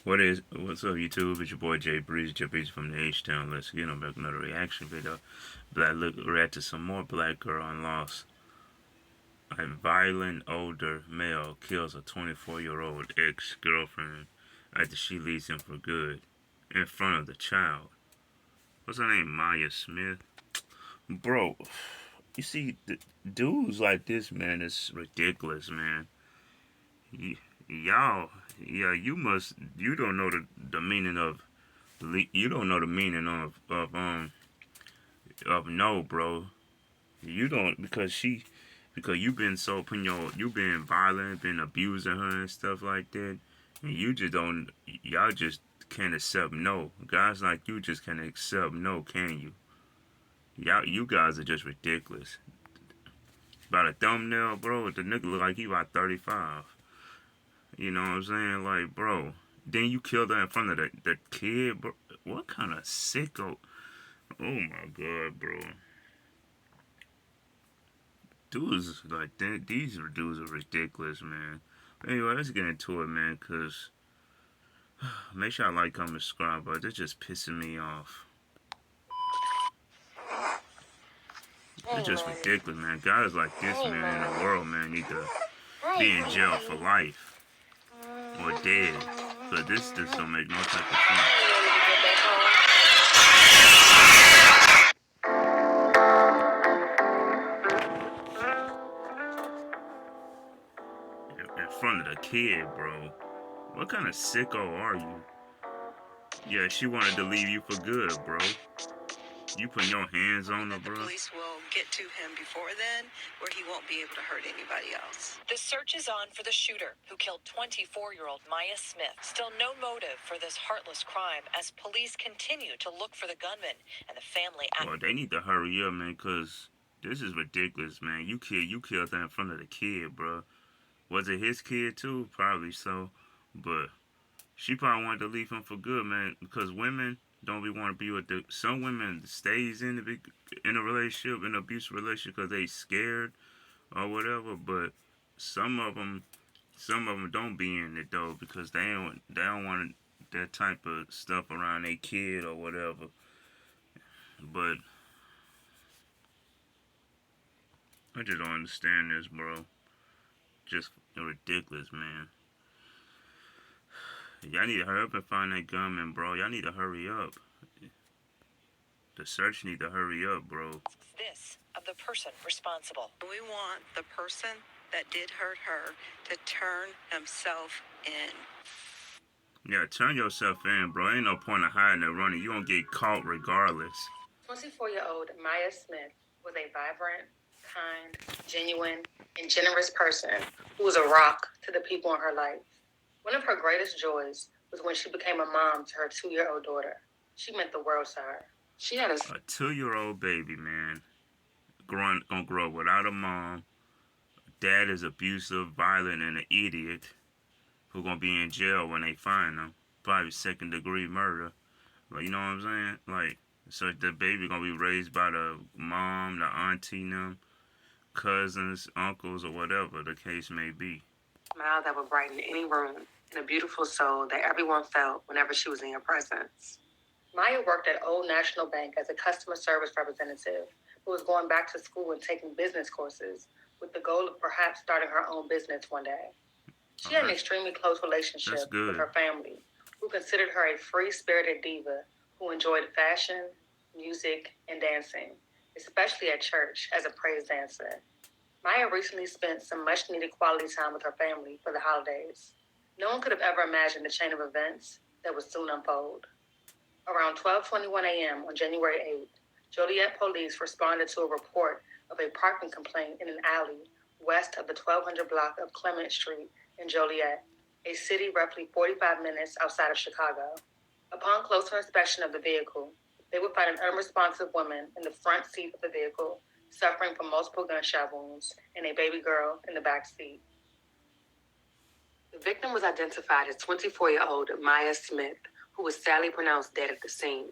What's up, YouTube? It's your boy Jay Breeze, Jay Breeze from the H Town. Let's get on back with another reaction video. React to some more Black Girl on Lost. A violent older male kills a 24-year-old ex-girlfriend after she leaves him for good in front of the child. What's her name? Maya Smith. Bro, you see, dudes like this, man, is ridiculous, man. Y'all, yeah, you don't know the meaning of, you don't know the meaning of no, bro. You don't, because you've been so you've been violent, been abusing her and stuff like that, and you just don't, y'all just can't accept no. Guys like you just can't accept no, can you? You guys are just ridiculous. About a thumbnail, bro, the nigga look like he about 35. You know what I'm saying? Like, bro, then you killed her in front of the kid, bro. What kind of sicko? Oh my god, bro. Dudes like that, these dudes are ridiculous, man. But anyway, let's get into it, man. Cause make sure I like, comment, subscribe, but they're just pissing me off. They're just ridiculous, man. Guys like this, man, in the world, man, need to be in jail for life or dead. Cause this just don't make no type of sense. In front of the kid, bro. What kind of sicko are you? Yeah, she wanted to leave you for good, bro. You putting your hands on her, bro. The police will get to him before then, where he won't be able to hurt anybody else. The search is on for the shooter who killed 24-year-old Maya Smith. Still no motive for this heartless crime as police continue to look for the gunman and the family. Well, they need to hurry up, man, because this is ridiculous, man. You killed that in front of the kid, bro. Was it his kid, too? Probably so. But she probably wanted to leave him for good, man, because women don't be want to be with some women stays in a relationship, in an abusive relationship, because they scared or whatever. But some of them don't be in it though, because they don't want that type of stuff around their kid or whatever. But I just don't understand this, bro. Just ridiculous, man. Y'all need to hurry up and find that gunman, bro. Y'all need to hurry up. The search need to hurry up, bro. This of the person responsible. We want the person that did hurt her to turn himself in. Yeah, turn yourself in, bro. Ain't no point in hiding and running. You gonna get caught regardless. 24-year-old Maya Smith was a vibrant, kind, genuine, and generous person who was a rock to the people in her life. One of her greatest joys was when she became a mom to her 2-year-old daughter. She meant the world to her. She had a 2-year-old baby, man. Gonna grow up without a mom. Dad is abusive, violent, and an idiot who gonna be in jail when they find him. Probably second-degree murder. Like, you know what I'm saying? Like, so the baby gonna be raised by the mom, the auntie, them, cousins, uncles, or whatever the case may be. Smile that would brighten any room, and a beautiful soul that everyone felt whenever she was in your presence. Maya worked at Old National Bank as a customer service representative, who was going back to school and taking business courses with the goal of perhaps starting her own business one day. She had an extremely close relationship with her family, who considered her a free-spirited diva who enjoyed fashion, music, and dancing, especially at church as a praise dancer. Maya recently spent some much-needed quality time with her family for the holidays. No one could have ever imagined the chain of events that would soon unfold. Around 12:21 a.m. on January 8th, Joliet police responded to a report of a parking complaint in an alley west of the 1200 block of Clement Street in Joliet, a city roughly 45 minutes outside of Chicago. Upon closer inspection of the vehicle, they would find an unresponsive woman in the front seat of the vehicle, suffering from multiple gunshot wounds, and a baby girl in the back seat. The victim was identified as 24-year-old Maya Smith, who was sadly pronounced dead at the scene.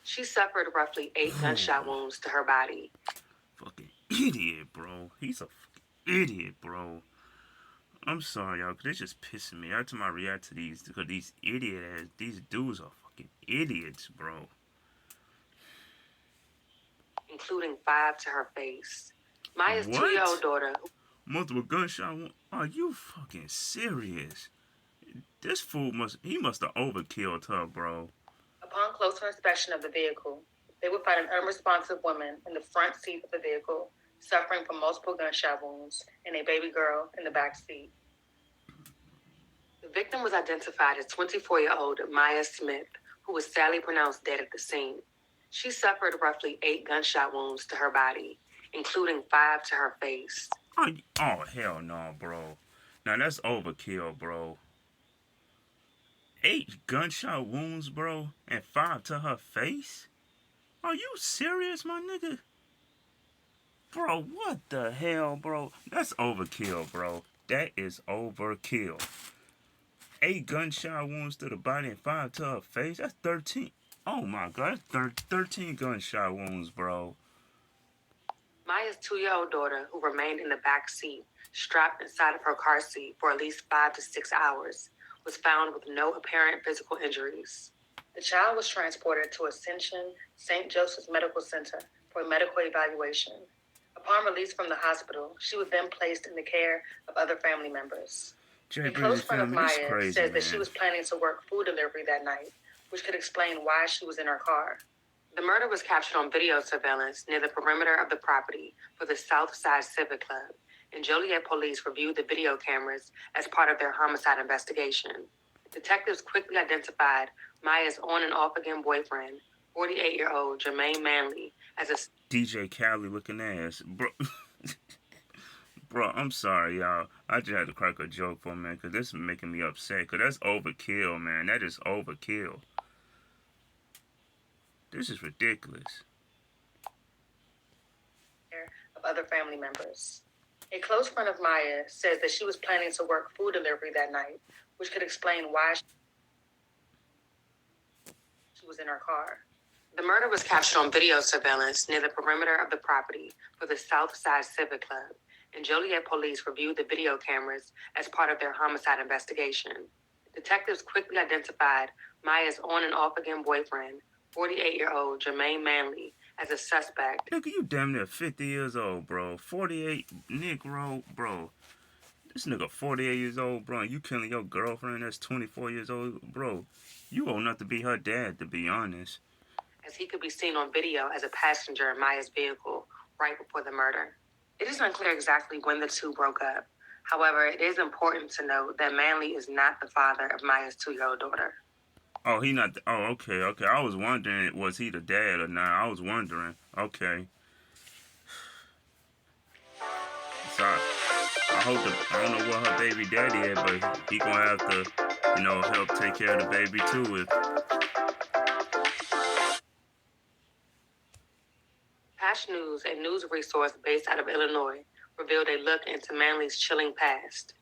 She suffered roughly 8 gunshot wounds to her body. Fucking idiot, bro. He's a fucking idiot, bro. I'm sorry, y'all, because it's just pissing me. Every time I react to these, because these idiot ass, these dudes are fucking idiots, bro. Including 5 to her face. Maya's What? 2-year-old daughter. Multiple gunshot wounds? Are you fucking serious? This fool must have overkilled her, bro. Upon closer inspection of the vehicle, they would find an unresponsive woman in the front seat of the vehicle, suffering from multiple gunshot wounds, and a baby girl in the back seat. The victim was identified as 24-year-old Maya Smith, who was sadly pronounced dead at the scene. She suffered roughly 8 gunshot wounds to her body, including 5 to her face. Oh, hell no, bro. Now, that's overkill, bro. 8 gunshot wounds, bro, and 5 to her face? Are you serious, my nigga? Bro, what the hell, bro? That's overkill, bro. That is overkill. 8 gunshot wounds to the body and 5 to her face? That's 13. Oh my god, that's 13 gunshot wounds, bro. Maya's 2-year-old daughter, who remained in the back seat, strapped inside of her car seat for at least 5 to 6 hours, was found with no apparent physical injuries. The child was transported to Ascension St. Joseph's Medical Center for a medical evaluation. Upon release from the hospital, she was then placed in the care of other family members. A close friend of Maya says that she was planning to work food delivery that night, which could explain why she was in her car. The murder was captured on video surveillance near the perimeter of the property for the Southside Civic Club, and Joliet police reviewed the video cameras as part of their homicide investigation. Detectives quickly identified Maya's on and off again boyfriend, 48-year-old Jermaine Manley, as a DJ Khaled looking ass, bro. Bro, I'm sorry, y'all. I just had to crack a joke for a minute, because this is making me upset, because that's overkill, man. That is overkill. This is ridiculous. Of other family members. A close friend of Maya says that she was planning to work food delivery that night, which could explain why she was in her car. The murder was captured on video surveillance near the perimeter of the property for the Southside Civic Club, and Joliet police reviewed the video cameras as part of their homicide investigation. Detectives quickly identified Maya's on and off again boyfriend, 48-year-old Jermaine Manley, as a suspect. Nigga, you damn near 50 years old, bro. 48, Negro, bro. This nigga 48 years old, bro. You killing your girlfriend that's 24 years old, bro. You old enough to be her dad, to be honest. As he could be seen on video as a passenger in Maya's vehicle right before the murder. It is unclear exactly when the two broke up. However, it is important to note that Manley is not the father of Maya's 2-year-old daughter. Oh, he not. Okay. I was wondering, was he the dad or not? I was wondering. Okay. Sorry. I don't know what her baby daddy is, but he gonna have to, help take care of the baby too. Patch News, a news resource based out of Illinois, revealed a look into Manley's chilling past.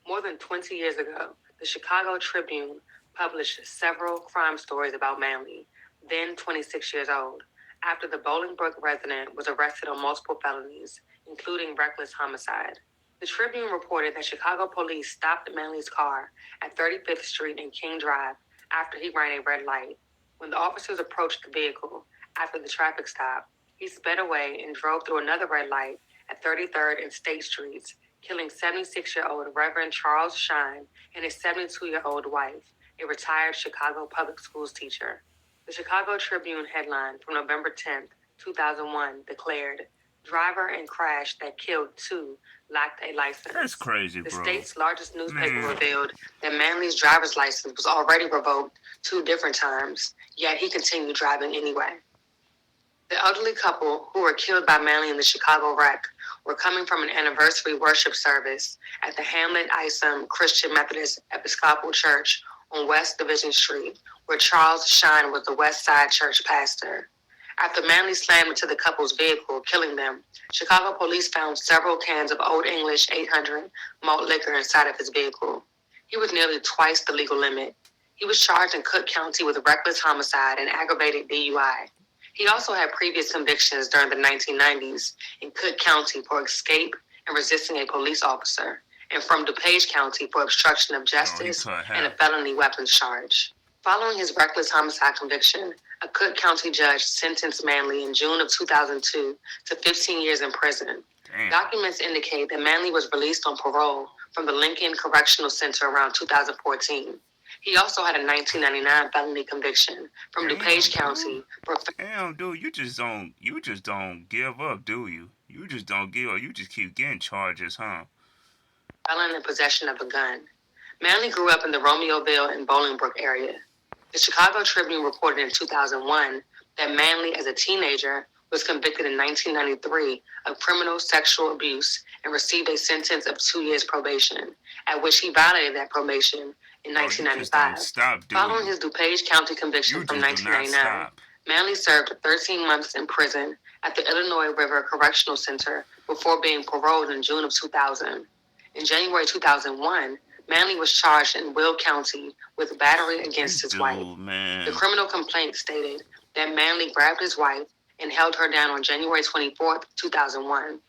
More than 20 years ago, the Chicago Tribune published several crime stories about Manley, then 26 years old, after the Bolingbrook resident was arrested on multiple felonies, including reckless homicide. The Tribune reported that Chicago police stopped Manley's car at 35th Street and King Drive after he ran a red light. When the officers approached the vehicle after the traffic stop, he sped away and drove through another red light at 33rd and State Streets, killing 76-year-old Reverend Charles Shine and his 72-year-old wife, a retired Chicago public schools teacher. The Chicago Tribune headline from November 10, 2001 declared, "Driver and crash that killed 2 lacked a license." That's crazy, bro. The state's largest newspaper revealed that Manley's driver's license was already revoked 2 different times, yet he continued driving anyway. The elderly couple who were killed by Manley in the Chicago wreck were coming from an anniversary worship service at the Hamlet Isom Christian Methodist Episcopal Church on West Division Street, where Charles Shine was the West Side Church pastor. After Manley slammed into the couple's vehicle, killing them, Chicago police found several cans of Old English 800 malt liquor inside of his vehicle. He was nearly twice the legal limit. He was charged in Cook County with reckless homicide and aggravated DUI. He also had previous convictions during the 1990s in Cook County for escape and resisting a police officer, and from DuPage County for obstruction of justice and a felony weapons charge. Following his reckless homicide conviction, a Cook County judge sentenced Manley in June of 2002 to 15 years in prison. Damn. Documents indicate that Manley was released on parole from the Lincoln Correctional Center around 2014. He also had a 1999 felony conviction from DuPage County. Damn, dude, you just don't give up, do you? You just don't give up. You just keep getting charges, huh? Felon in possession of a gun. Manley grew up in the Romeoville and Bolingbrook area. The Chicago Tribune reported in 2001 that Manley, as a teenager, was convicted in 1993 of criminal sexual abuse and received a sentence of 2 years probation, at which he violated that probation in 1995. Following his DuPage County conviction from 1999, Manley served 13 months in prison at the Illinois River Correctional Center before being paroled in June of 2000. In January 2001, Manley was charged in Will County with battery against his wife. Man. The criminal complaint stated that Manley grabbed his wife and held her down on January 24, 2001.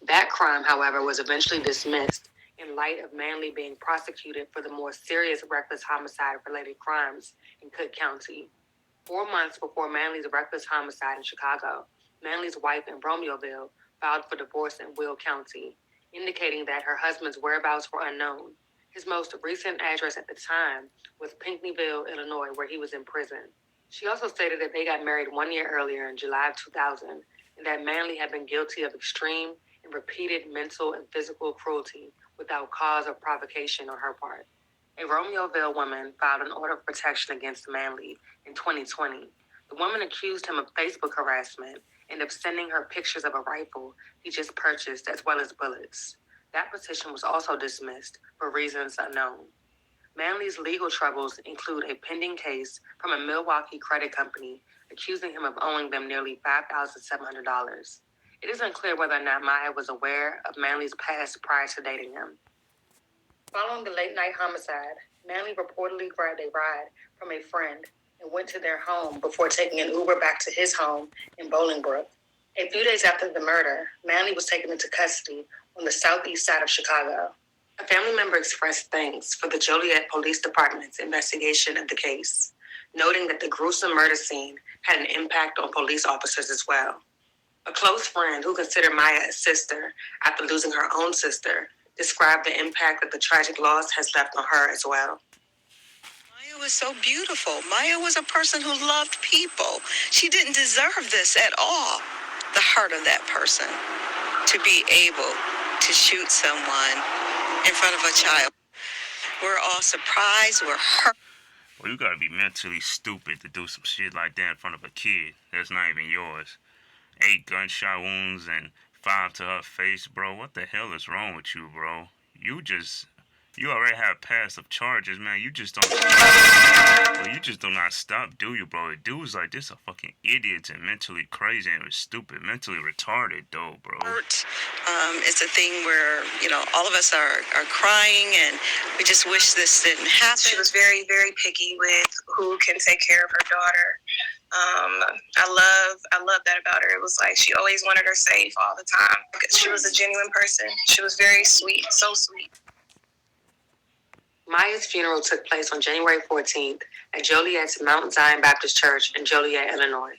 That crime, however, was eventually dismissed in light of Manley being prosecuted for the more serious reckless homicide-related crimes in Cook County. 4 months before Manley's reckless homicide in Chicago, Manley's wife in Romeoville filed for divorce in Will County, indicating that her husband's whereabouts were unknown. His most recent address at the time was Pinckneyville, Illinois, where he was in prison. She also stated that they got married 1 year earlier in July of 2000, and that Manley had been guilty of extreme and repeated mental and physical cruelty without cause or provocation on her part. A Romeoville woman filed an order of protection against Manley in 2020. The woman accused him of Facebook harassment and of sending her pictures of a rifle he just purchased as well as bullets. That petition was also dismissed for reasons unknown. Manley's legal troubles include a pending case from a Milwaukee credit company accusing him of owing them nearly $5,700. It is unclear whether or not Maya was aware of Manley's past prior to dating him. Following the late-night homicide, Manley reportedly grabbed a ride from a friend and went to their home before taking an Uber back to his home in Bolingbrook. A few days after the murder, Manley was taken into custody on the southeast side of Chicago. A family member expressed thanks for the Joliet Police Department's investigation of the case, noting that the gruesome murder scene had an impact on police officers as well. A close friend who considered Maya a sister after losing her own sister described the impact that the tragic loss has left on her as well. Maya was so beautiful. Maya was a person who loved people. She didn't deserve this at all. The heart of that person to be able to shoot someone in front of a child. We're all surprised. We're hurt. Well, you gotta be mentally stupid to do some shit like that in front of a kid that's not even yours. 8 gunshot wounds and 5 to her face, bro. What the hell is wrong with you, bro? You already have passive charges, man. You just don't do not stop, do you, bro? Dudes like this are fucking idiots and mentally crazy and stupid, mentally retarded, though, bro. It's a thing where, all of us are crying and we just wish this didn't happen. She was very, very picky with who can take care of her daughter. I love that about her. It was like she always wanted her safe all the time. She was a genuine person. She was very sweet, so sweet. Maya's funeral took place on January 14th at Joliet's Mount Zion Baptist Church in Joliet, Illinois.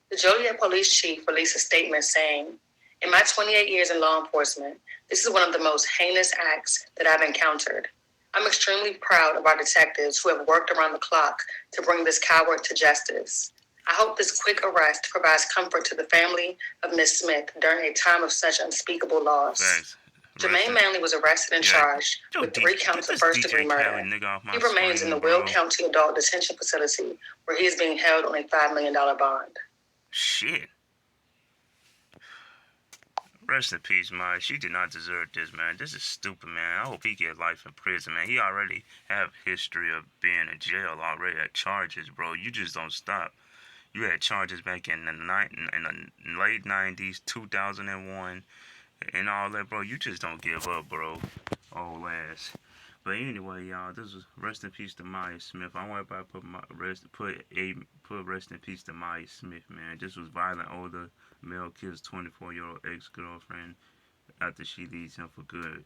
The Joliet police chief released a statement saying, "In my 28 years in law enforcement, this is one of the most heinous acts that I've encountered. I'm extremely proud of our detectives who have worked around the clock to bring this coward to justice. I hope this quick arrest provides comfort to the family of Ms. Smith during a time of such unspeakable loss." Thanks. Jermaine Manley was arrested and charged with 3 counts of first-degree murder. He remains in the Will County Adult Detention Facility, where he is being held on a $5 million bond. Shit. Rest in peace, Maya. She did not deserve this, man. This is stupid, man. I hope he get life in prison, man. He already have history of being in jail already at charges, bro. You just don't stop. You had charges back in the late 90s, 2001. And all that, bro. You just don't give up, bro. Old ass. But anyway, y'all, this was rest in peace to Maya Smith. I want everybody to put rest in peace to Maya Smith, man. This was violent older male kills 24-year-old ex-girlfriend after she leaves him for good.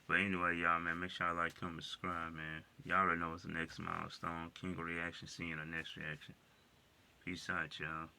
But But anyway, y'all, man, make sure y'all like, comment, subscribe, man. Y'all already know what's the next milestone. King of Reaction, seeing the next reaction. Peace out, y'all.